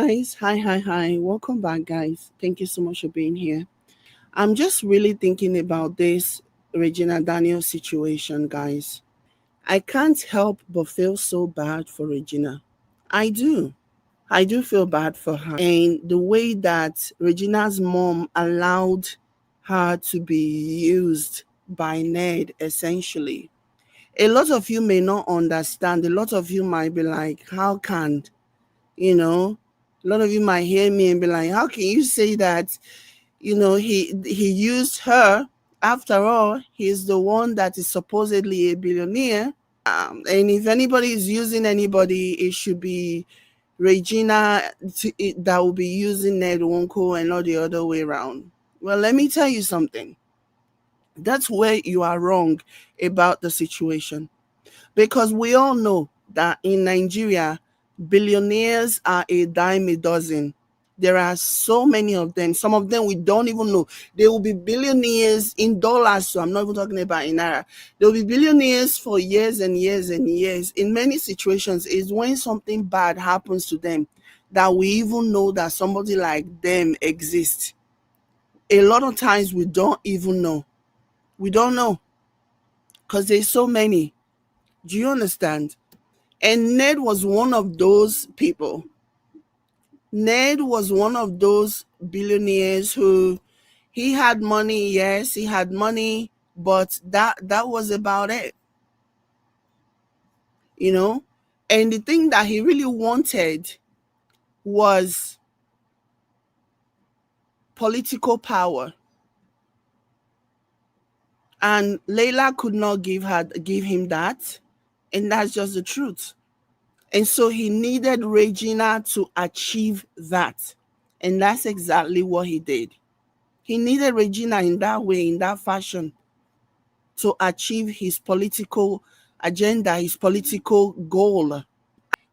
guys. Hi. Welcome back, guys. Thank you so much for being here. I'm just really thinking about this Regina Daniels situation, guys. I can't help but feel so bad for Regina. I do. I do feel bad for her. And the way that Regina's mom allowed her to be used by Ned, essentially. A lot of you may not understand. A lot of you might be like, how can, you know, a lot of you might hear me and be like, how can you say that, he used her? After all, he's the one that is supposedly a billionaire. And if anybody is using anybody, it should be Regina that will be using Ned Nwoko and not the other way around. Well, let me tell you something. That's where you are wrong about the situation. Because we all know that in Nigeria, billionaires are a dime a dozen. There are so many of them. Some of them we don't even know. They will be billionaires in dollars. So I'm not even talking about in naira. They will be billionaires for years and years and years. In many situations, it's when something bad happens to them that we even know that somebody like them exists. A lot of times we don't even know. We don't know because there's so many. Do you understand? And Ned was one of those people. Ned was one of those billionaires who he had money, yes, he had money, but that was about it. You know? And the thing that he really wanted was political power. And Layla could not give him that. And that's just the truth. And so he needed Regina to achieve that. And that's exactly what he did. He needed Regina in that way, in that fashion, to achieve his political agenda, his political goal.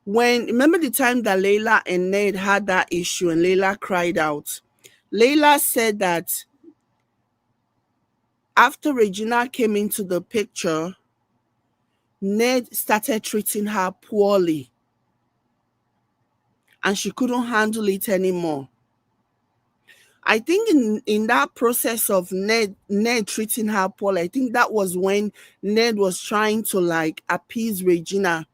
Remember the time that Layla and Ned had that issue and Layla cried out? Layla said that after Regina came into the picture, Ned started treating her poorly and she couldn't handle it anymore. I think in that process of Ned treating her poorly, I think that was when Ned was trying to like appease Regina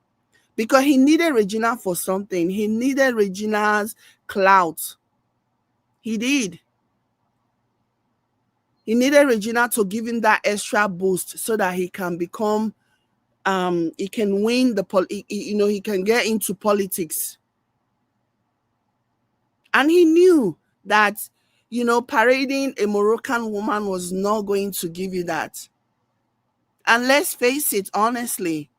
because he needed Regina for something. He needed Regina's clout. He did. He needed Regina to give him that extra boost so that he can become, he can win he can get into politics. And he knew that, parading a Moroccan woman was not going to give you that. And let's face it, honestly,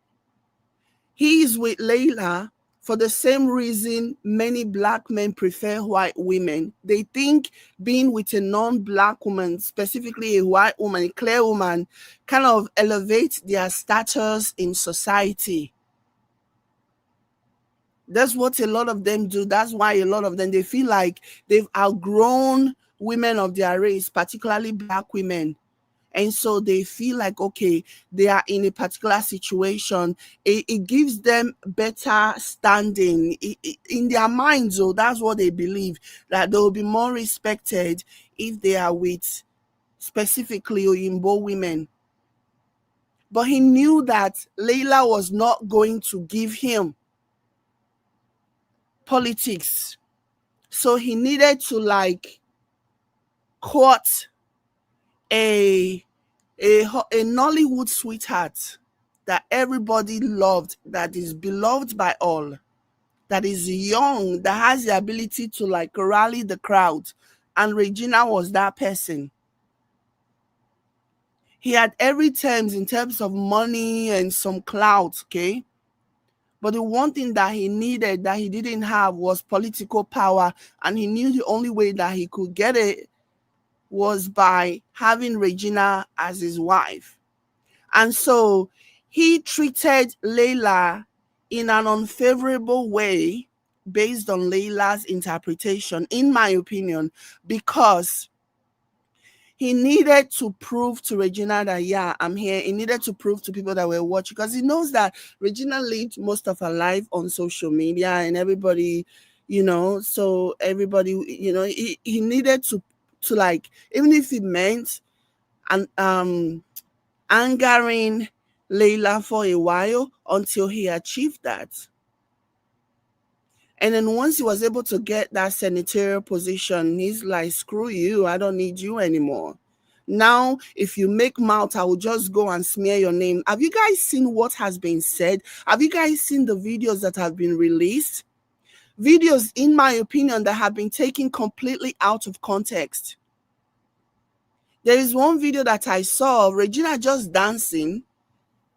he is with Layla for the same reason many black men prefer white women. They think being with a non-black woman, specifically a white woman, a clear woman, kind of elevates their status in society. That's what a lot of them do. That's why a lot of them, they feel like they've outgrown women of their race, particularly black women. And so they feel like, okay, they are in a particular situation. It gives them better standing in their minds. So that's what they believe, that they will be more respected if they are with specifically Oyinbo women. But he knew that Layla was not going to give him politics. So he needed to like court a Nollywood sweetheart that everybody loved, that is beloved by all, that is young, that has the ability to like rally the crowd. And Regina was that person. He had every terms in terms of money and some clout, okay? But the one thing that he needed that he didn't have was political power. And he knew the only way that he could get it was by having Regina as his wife. And so he treated Layla in an unfavorable way based on Layla's interpretation, in my opinion, because he needed to prove to Regina that, yeah, I'm here. He needed to prove to people that were watching because he knows that Regina lived most of her life on social media and everybody, So everybody, he needed to like, even if it meant and angering Layla for a while until he achieved that. And then once he was able to get that senatorial position, he's like, screw you, I don't need you anymore. Now, if you make mouth, I will just go and smear your name. Have you guys seen what has been said? Have you guys seen the videos that have been released? Videos, in my opinion, that have been taken completely out of context. There is one video that I saw of Regina just dancing.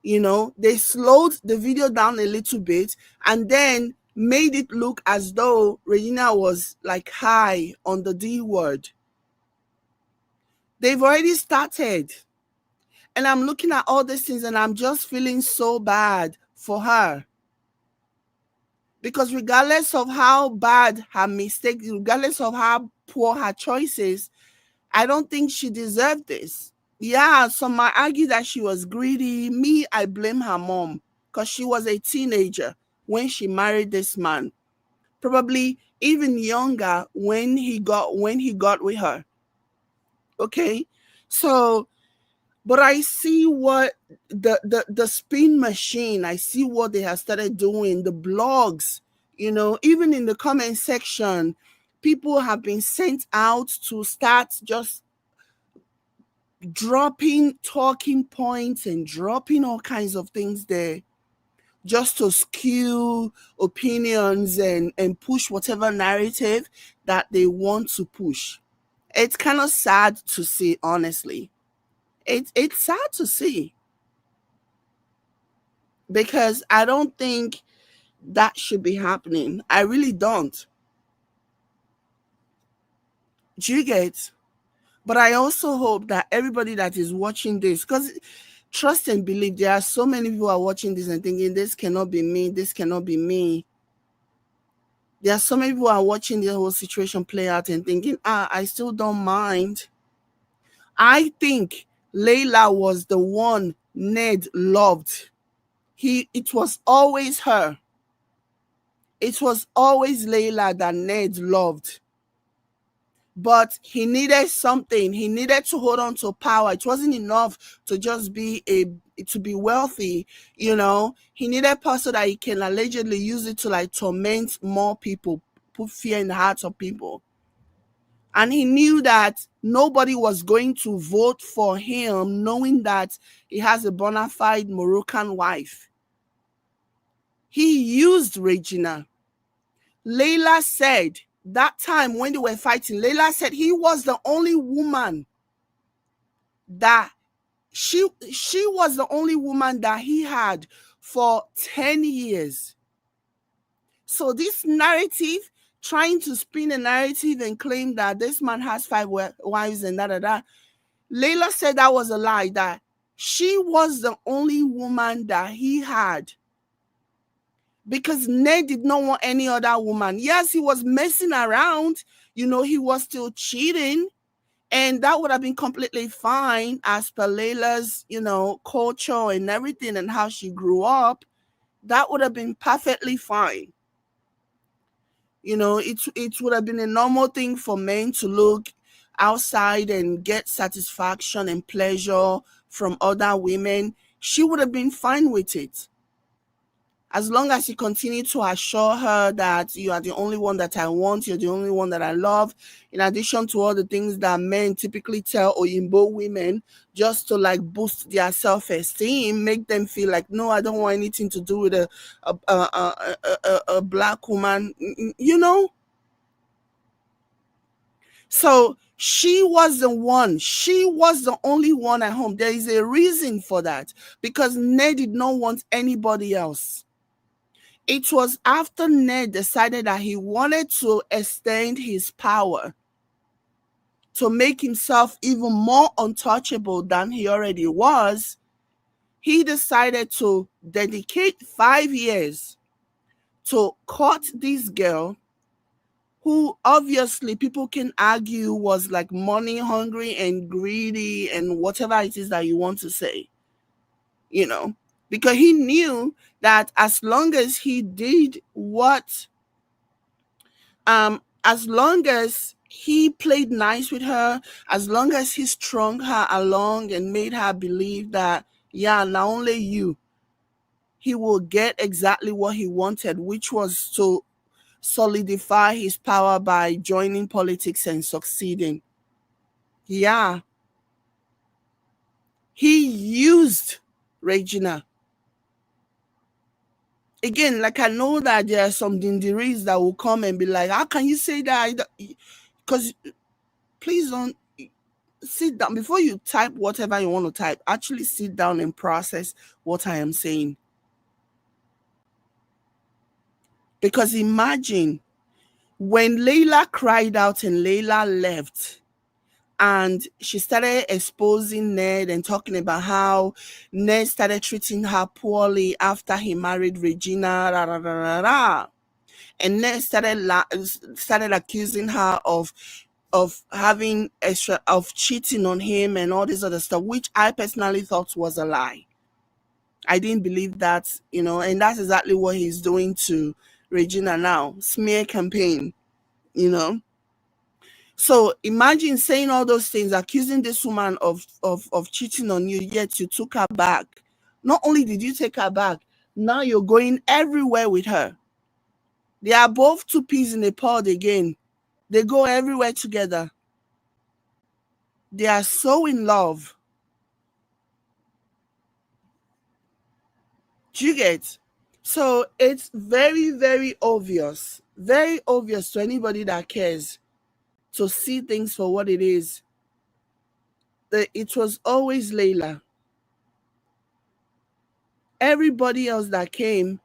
They slowed the video down a little bit and then made it look as though Regina was like high on the D word. They've already started. And I'm looking at all these things and I'm just feeling so bad for her. Because regardless of how bad her mistakes, regardless of how poor her choices, I don't think she deserved this. Yeah, some might argue that she was greedy. Me, I blame her mom because she was a teenager when she married this man. Probably even younger when he got with her. Okay? So, but I see what the spin machine, I see what they have started doing, the blogs, even in the comment section, people have been sent out to start just dropping talking points and dropping all kinds of things there just to skew opinions and push whatever narrative that they want to push. It's kind of sad to see, honestly. It's sad to see because I don't think that should be happening. I really don't. Do you get? But I also hope that everybody that is watching this, because trust and believe, there are so many people who are watching this and thinking, this cannot be me, this cannot be me. There are so many people who are watching the whole situation play out and thinking, I still don't mind. I think Layla was the one Ned loved. It was always her. It was always Layla that Ned loved. But he needed something. He needed to hold on to power. It wasn't enough to just to be wealthy, He needed power so that he can allegedly use it to like torment more people, put fear in the hearts of people. And he knew that nobody was going to vote for him, knowing that he has a bona fide Moroccan wife. He used Regina. Layla said that time when they were fighting, Layla said he was the only woman that she was the only woman that he had for 10 years. So this narrative, trying to spin a narrative and claim that this man has 5 wives and da. Layla said that was a lie, that she was the only woman that he had. Because Ned did not want any other woman. Yes, he was messing around. He was still cheating. And that would have been completely fine as per Layla's, culture and everything and how she grew up. That would have been perfectly fine. It would have been a normal thing for men to look outside and get satisfaction and pleasure from other women. She would have been fine with it. As long as you continue to assure her that you are the only one that I want, you're the only one that I love, in addition to all the things that men typically tell Oyinbo women just to like boost their self-esteem, make them feel like, no, I don't want anything to do with a black woman, So she was the one. She was the only one at home. There is a reason for that, because Ned did not want anybody else. It was after Ned decided that he wanted to extend his power to make himself even more untouchable than he already was. He decided to dedicate 5 years to court this girl who obviously people can argue was like money hungry and greedy and whatever it is that you want to say, because he knew that as long as he did what As long as he played nice with her, as long as he strung her along and made her believe that, yeah, not only you, he will get exactly what he wanted, which was to solidify his power by joining politics and succeeding. Yeah, he used Regina. Again, like I know that there are some dindiris that will come and be like, how can you say that? Because please don't sit down before you type whatever you want to type. Actually sit down and process what I am saying. Because imagine when Layla cried out and Layla left, and she started exposing Ned and talking about how Ned started treating her poorly after he married Regina, rah, rah, rah, rah, rah. And Ned started accusing her of having extra, of cheating on him and all this other stuff, which I personally thought was a lie. I didn't believe that, and that's exactly what he's doing to Regina now. Smear campaign, you know. So imagine saying all those things, accusing this woman of cheating on you, yet you took her back. Not only did you take her back, now you're going everywhere with her. They are both two peas in a pod again. They go everywhere together. They are so in love. Do you get? So it's very, very obvious to anybody that cares to see things for what it is. It was always Layla. Everybody else that came,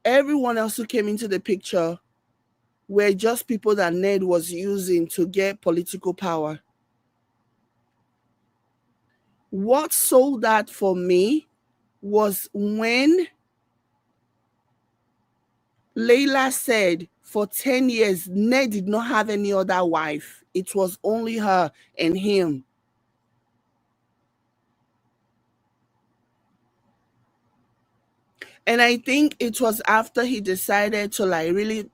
everyone else who came into the picture were just people that Ned was using to get political power. What sold that for me was when Layla said for 10 years, Ned did not have any other wife. It was only her and him. And I think it was after he decided to really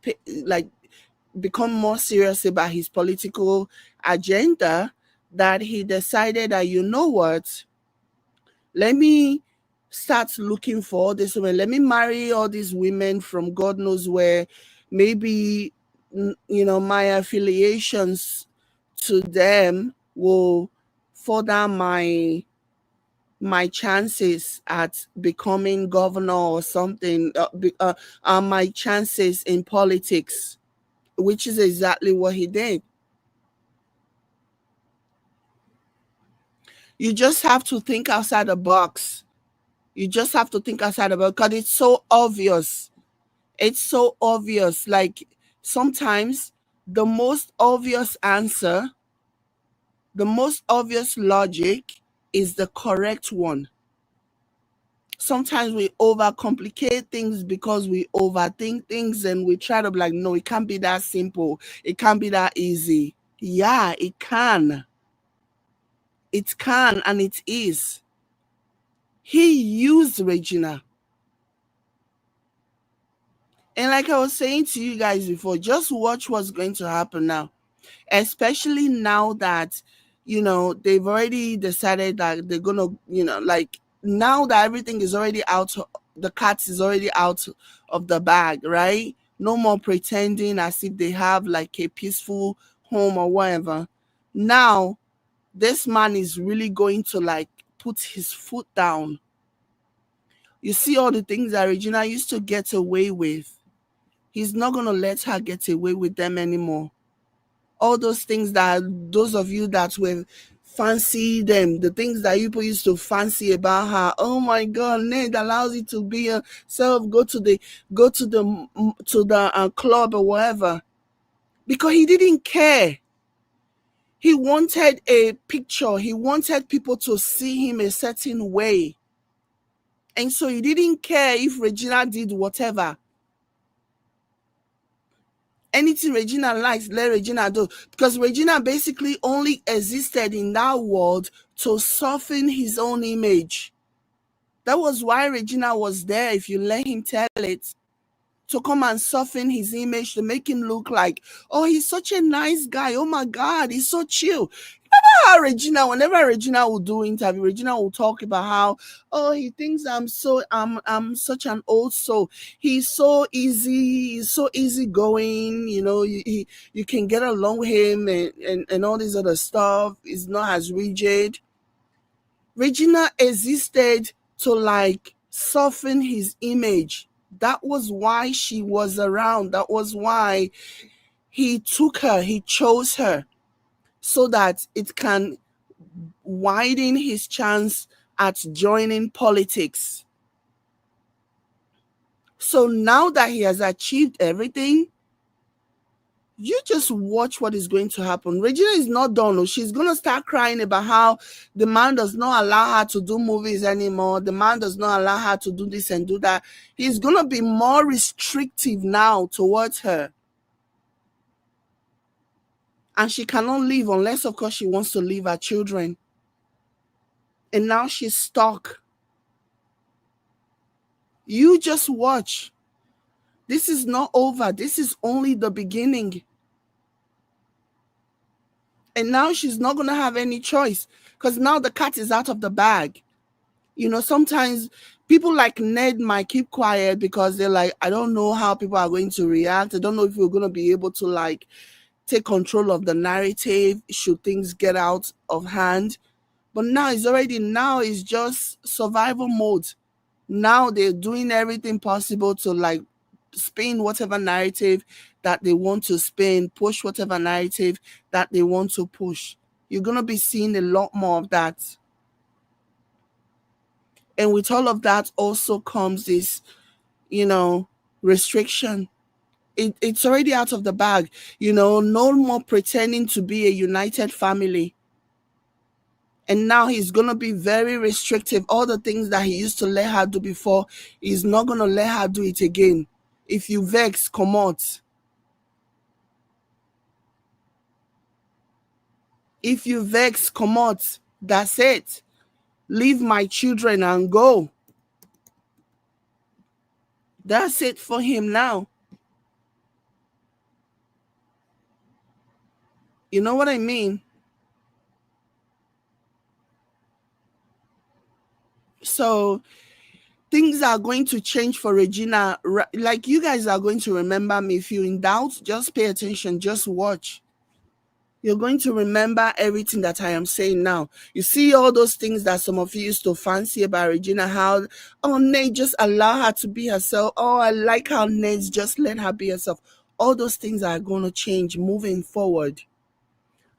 become more serious about his political agenda that he decided that, you know what, let me start looking for all these women. Let me marry all these women from God knows where. Maybe, my affiliations to them will further my chances at becoming governor or something, my chances in politics, which is exactly what he did. You just have to think outside the box. You just have to think outside the box because it's so obvious. It's so obvious. Like sometimes the most obvious answer, the most obvious logic is the correct one. Sometimes we overcomplicate things because we overthink things and we try to be like, no, it can't be that simple. It can't be that easy. Yeah, it can. It can and it is. He used Regina. And like I was saying to you guys before, just watch what's going to happen now. Especially now that, they've already decided that they're going to, now that everything is already out, the cat is already out of the bag, right? No more pretending as if they have like a peaceful home or whatever. Now, this man is really going to put his foot down. You see all the things that Regina used to get away with. He's not going to let her get away with them anymore. All those things that those of you that were fancy them, the things that people used to fancy about her. Oh my God, Ned allows you to be yourself, go to the club or whatever, because he didn't care. He wanted a picture. He wanted people to see him a certain way. And so he didn't care if Regina did whatever. Anything Regina likes, let Regina do. Because Regina basically only existed in that world to soften his own image. That was why Regina was there, if you let him tell it. to come and soften his image, to make him look like, oh, he's such a nice guy. Oh my God, he's so chill. How Regina, whenever Regina will do interview, Regina will talk about how, oh, he thinks I'm such an old soul. He's so easy, he's so easygoing, you can get along with him, and all this other stuff. He's not as rigid. Regina existed to like soften his image. That was why she was around. That was why he took her, he chose her, so that it can widen his chance at joining politics. So now that he has achieved everything, you just watch what is going to happen. Regina is not done. She's going to start crying about how the man does not allow her to do movies anymore. The man does not allow her to do this and do that. He's going to be more restrictive now towards her. And she cannot leave unless, of course, she wants to leave her children. And now she's stuck. You just watch. This is not over. This is only the beginning. And now she's not going to have any choice, because now the cat is out of the bag. Sometimes people like Ned might keep quiet because they're like, I don't know how people are going to react. I don't know if we're going to be able to like take control of the narrative should things get out of hand. But now it's just survival mode. Now they're doing everything possible to like spin whatever narrative that they want to spin, push whatever narrative that they want to push. You're going to be seeing a lot more of that. And with all of that also comes this, restriction. It's already out of the bag. No more pretending to be a united family. And now he's going to be very restrictive. All the things that he used to let her do before, he's not going to let her do it again. If you vex, come out. If you vex, come out. That's it. Leave my children and go. That's it for him now. You know what I mean? So things are going to change for Regina. Like, you guys are going to remember me. If you're in doubt, just pay attention. Just watch. You're going to remember everything that I am saying now. You see all those things that some of you used to fancy about Regina, how, oh, Nate, just allow her to be herself. Oh, I like how Nate just let her be herself. All those things are going to change moving forward.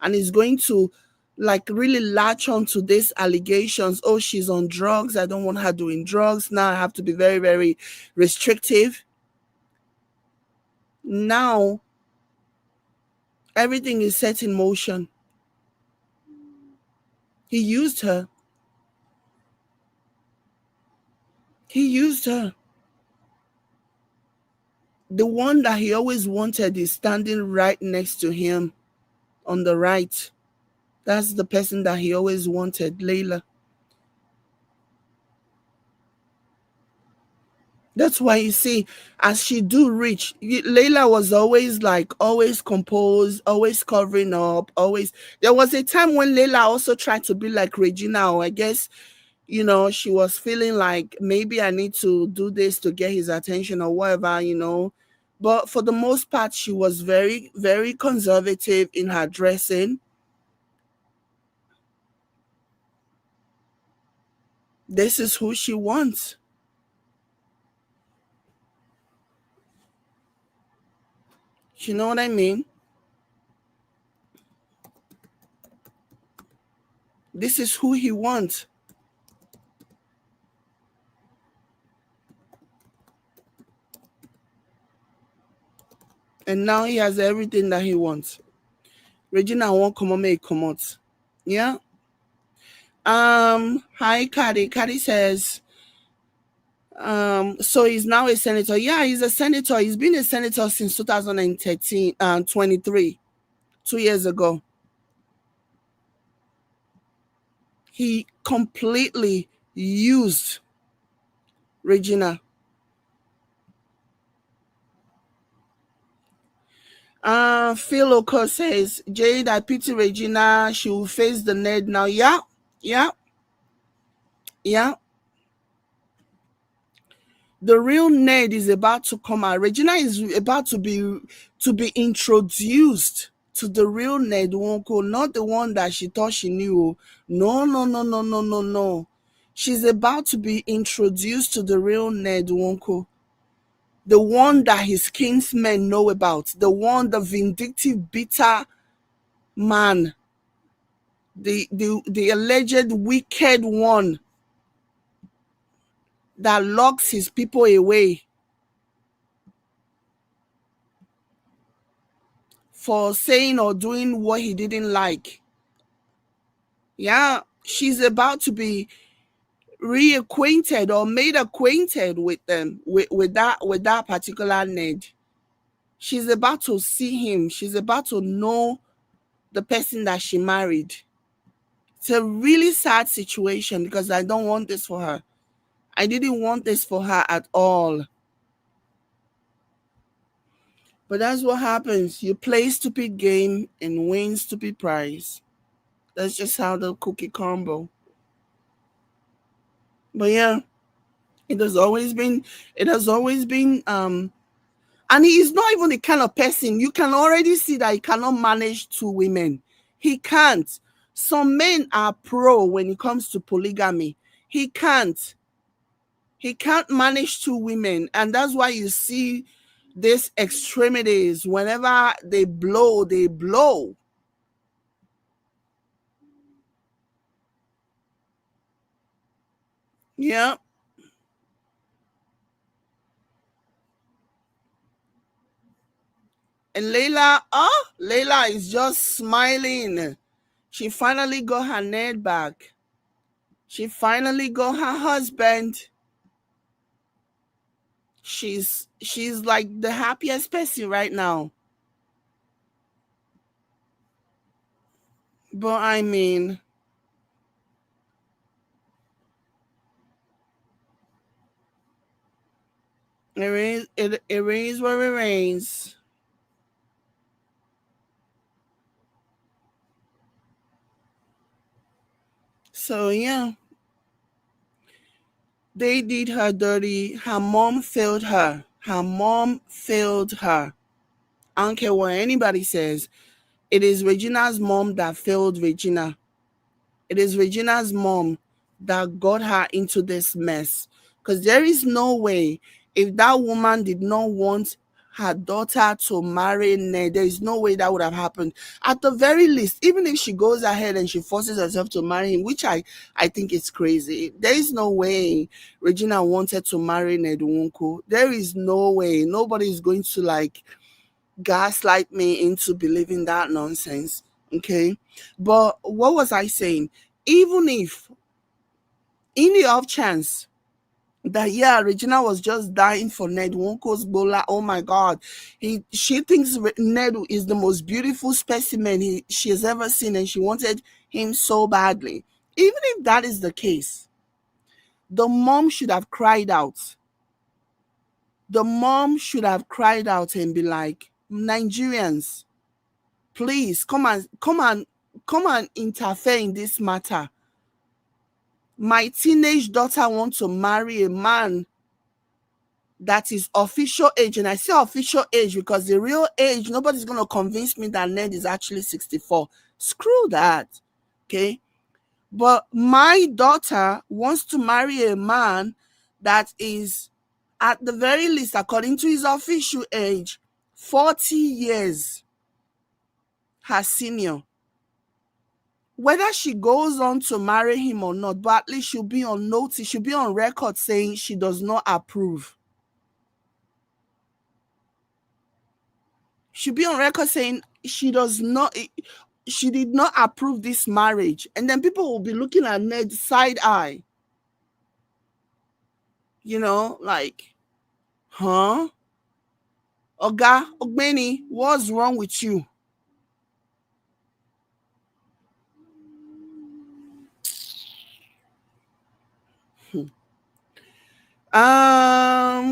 And it's going to like really latch on to these allegations. Oh, she's on drugs. I don't want her doing drugs. Now I have to be very, very restrictive. Now everything is set in motion. He used her. He used her. The one that he always wanted is standing right next to him on the right. That's the person that he always wanted, Layla. That's why you see, as she do reach, Layla was always composed, always covering up, always. There was a time when Layla also tried to be like Regina, or I guess, she was feeling like maybe I need to do this to get his attention or whatever. But for the most part, she was very, very conservative in her dressing. This is who she wants. You know what I mean? This is who he wants. And now he has everything that he wants. Regina won't come on, make come out. Yeah. Hi, Kadi. Kadi says, so he's now a senator. Yeah, he's a senator. He's been a senator since 2013, 23, 2 years ago. He completely used Regina. Phil Oko says, Jade, I pity Regina. She will face the Ned now. Yeah, yeah, yeah. The real Ned is about to come out. Regina is about to be introduced to the real Ned Nwoko, not the one that she thought she knew. No, no, no, no, no, no, no. She's about to be introduced to the real Ned Nwoko, the one that his kinsmen know about, the one, the vindictive, bitter man, the alleged wicked one that locks his people away for saying or doing what he didn't like. Yeah, she's about to be reacquainted or made acquainted with them, with that particular Ned. She's about to see him. She's about to know the person that she married. It's a really sad situation because I don't want this for her. I didn't want this for her at all. But that's what happens. You play stupid game and win stupid prize. That's just how the cookie crumble. But yeah, it has always been and he is not even the kind of person, you can already see that he cannot manage two women. He can't. Some men are pro when it comes to polygamy. He can't. He can't manage two women, and that's why you see these extremities. Whenever they blow, they blow. Yeah. And Layla is just smiling. She finally got her Ned back. She finally got her husband. She's like the happiest person right now. But I mean, it rains where it rains. So yeah, they did her dirty. Her mom failed her. Her mom failed her. I don't care what anybody says. It is Regina's mom that failed Regina. It is Regina's mom that got her into this mess. Because there is no way, if that woman did not want her daughter to marry Ned, there is no way that would have happened. At the very least, even if she goes ahead and she forces herself to marry him, which I think is crazy, there is no way Regina wanted to marry Ned Nwoko. There is no way. Nobody is going to like gaslight me into believing that nonsense. Okay. But what was I saying? Even if, in the off chance that yeah, Regina was just dying for Ned Wonko's bola, oh my God, she thinks Ned is the most beautiful specimen she has ever seen, and she wanted him so badly. Even if that is the case, the mom should have cried out. The mom should have cried out and be like, Nigerians, please come and interfere in this matter. My teenage daughter wants to marry a man that is official age. And I say official age because the real age, nobody's going to convince me that Ned is actually 64. Screw that. Okay. But my daughter wants to marry a man that is, at the very least, according to his official age, 40 years her senior. Whether she goes on to marry him or not, but at least she'll be on notice, she'll be on record saying she does not approve. She'll be on record saying she did not approve this marriage. And then people will be looking at Ned side eye. Like, huh? Oga, Ogbeni, what's wrong with you?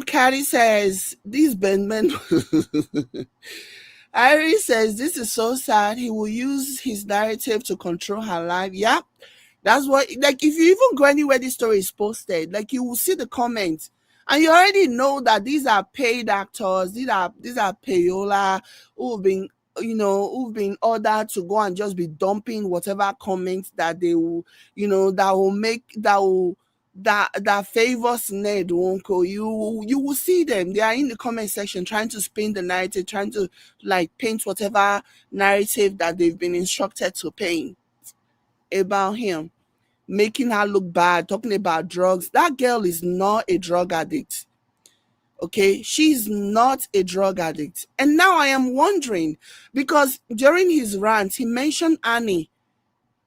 Caddy says, these men, Iris says this is so sad. He will use his narrative to control her life. Yeah, that's what, like, if you even go anywhere this story is posted, like, you will see the comments, and you already know that these are paid actors. These are payola who've been, who've been ordered to go and just be dumping whatever comments that they will, that will make that will that favors Ned Wonko. You will see them. They are in the comment section trying to spin the narrative, trying to, like, paint whatever narrative that they've been instructed to paint about him, making her look bad, talking about drugs. That girl is not a drug addict. Okay, she's not a drug addict. And now I am wondering, because during his rant, he mentioned Annie,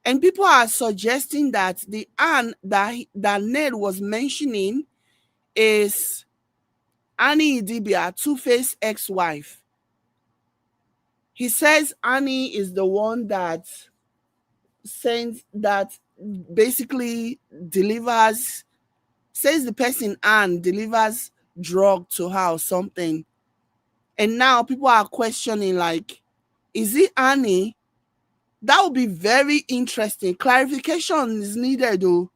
and people are suggesting that the Anne that Ned was mentioning is Annie Idibia, Two-Face ex-wife. He says Annie is the one that sends, that basically delivers, says the person Anne delivers drug to her or something. And now people are questioning, like, is it Annie? That would be very interesting. Clarification is needed, though.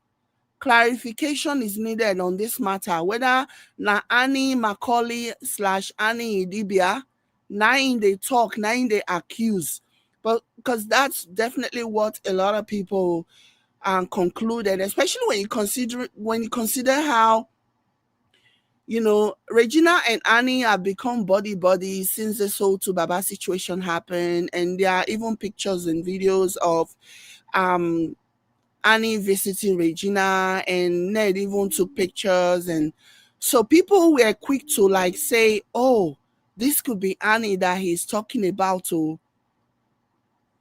Clarification is needed on this matter. Whether na Annie Macaulay / Annie Idibia, nine they talk, nine they accuse. But because that's definitely what a lot of people concluded, especially when you consider how, Regina and Annie have become buddies since the Soul to Baba situation happened, and there are even pictures and videos of um Annie visiting Regina, and Ned even took pictures, and so people were quick to, like, say, "Oh, this could be Annie that he's talking about," or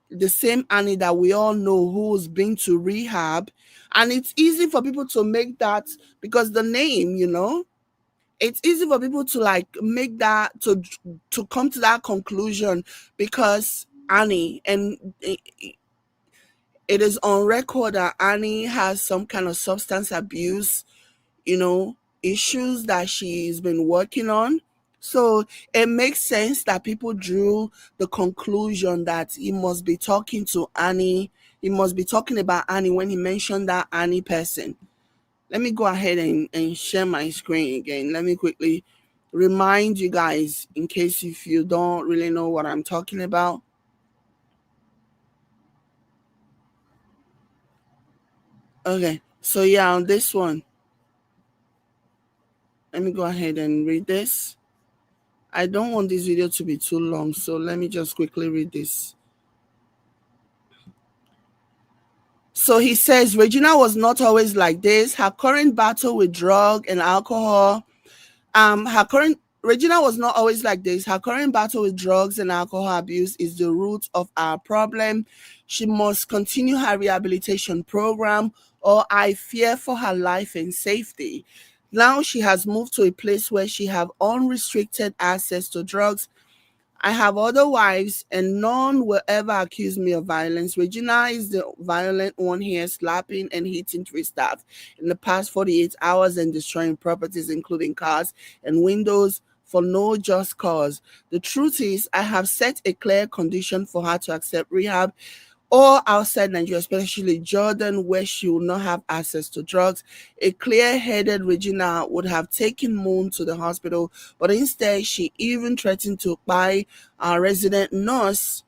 the same Annie that we all know who's been to rehab, and it's easy for people to make that, because the name, it's easy for people to, like, make that, to come to that conclusion, because Annie, and it is on record that Annie has some kind of substance abuse, you know, issues that she's been working on. So it makes sense that people drew the conclusion that he must be talking to Annie. He must be talking about Annie when he mentioned that Annie person. Let me go ahead and share my screen again. Let me quickly remind you guys, in case if you don't really know what I'm talking about. Okay, so yeah, on this one, let me go ahead and read this. I don't want this video to be too long, so let me just quickly read this. So he says, Regina was not always like this. Her current battle with drug and alcohol, her current Regina was not always like this. Her current battle with drugs and alcohol abuse is the root of our problem. She must continue her rehabilitation program, or I fear for her life and safety. Now she has moved to a place where she have unrestricted access to drugs. I have other wives, and none will ever accuse me of violence. Regina is the violent one here, slapping and hitting three staff in the past 48 hours and destroying properties, including cars and windows, for no just cause. The truth is, I have set a clear condition for her to accept rehab, or outside Nigeria, especially Jordan, where she will not have access to drugs. A clear-headed Regina would have taken Moon to the hospital, but instead she even threatened to buy our resident nurse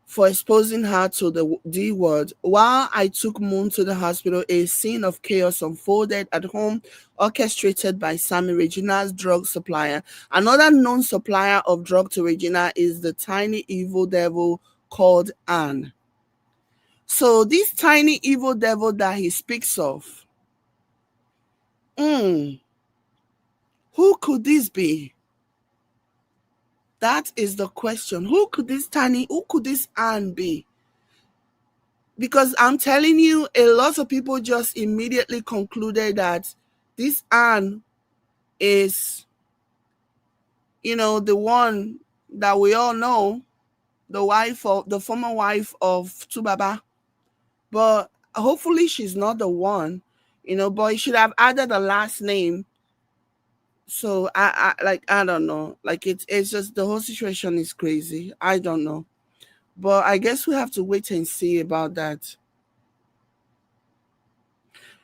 for exposing her to the D word. While I took Moon to the hospital, a scene of chaos unfolded at home, orchestrated by Sammy, Regina's drug supplier. Another known supplier of drug to Regina is the tiny evil devil called Anne. So this tiny evil devil that he speaks of, who could this be? That is the question. Who could this Anne be? Because I'm telling you, a lot of people just immediately concluded that this Anne is, the one that we all know, the former wife of Tubaba. But hopefully she's not the one, but he should have added a last name So I don't know. Like it's just the whole situation is crazy. I don't know. But I guess we have to wait and see about that.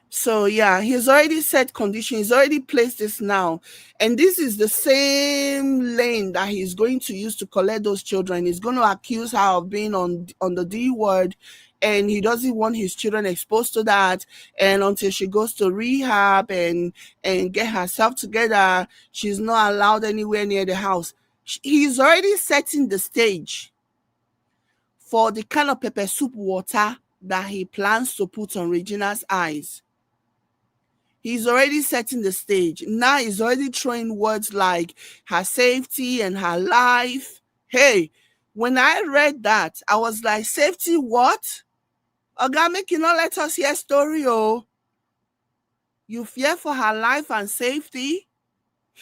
So yeah, he's already set condition. He's already placed this now, and this is the same lane that he's going to use to collect those children. He's going to accuse her of being on the D word, and he doesn't want his children exposed to that. And until she goes to rehab and get herself together, she's not allowed anywhere near the house. He's already setting the stage for the kind of pepper soup water that he plans to put on Regina's eyes. He's already setting the stage. Now he's already throwing words like her safety and her life. Hey, when I read that, I was like, safety what? Oga, make you not let us hear story, oh. You fear for her life and safety?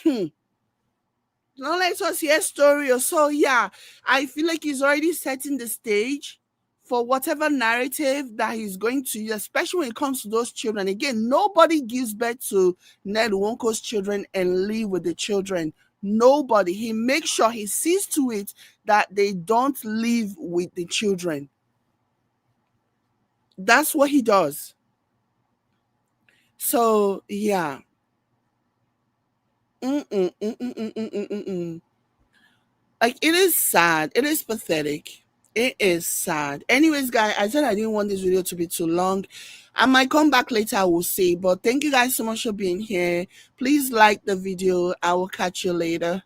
Hmm. Don't let us hear story. So yeah, I feel like he's already setting the stage for whatever narrative that he's going to use, especially when it comes to those children. Again, nobody gives birth to Ned Nwonko's children and live with the children. Nobody. He makes sure he sees to it that they don't live with the children. That's what he does. So yeah. Mm-mm, mm-mm, mm-mm, mm-mm, mm-mm. Like it is sad. It is pathetic. It is sad. Anyways, guys, I said I didn't want this video to be too long. I might come back later, we'll see. But thank you guys so much for being here. Please like the video. I will catch you later.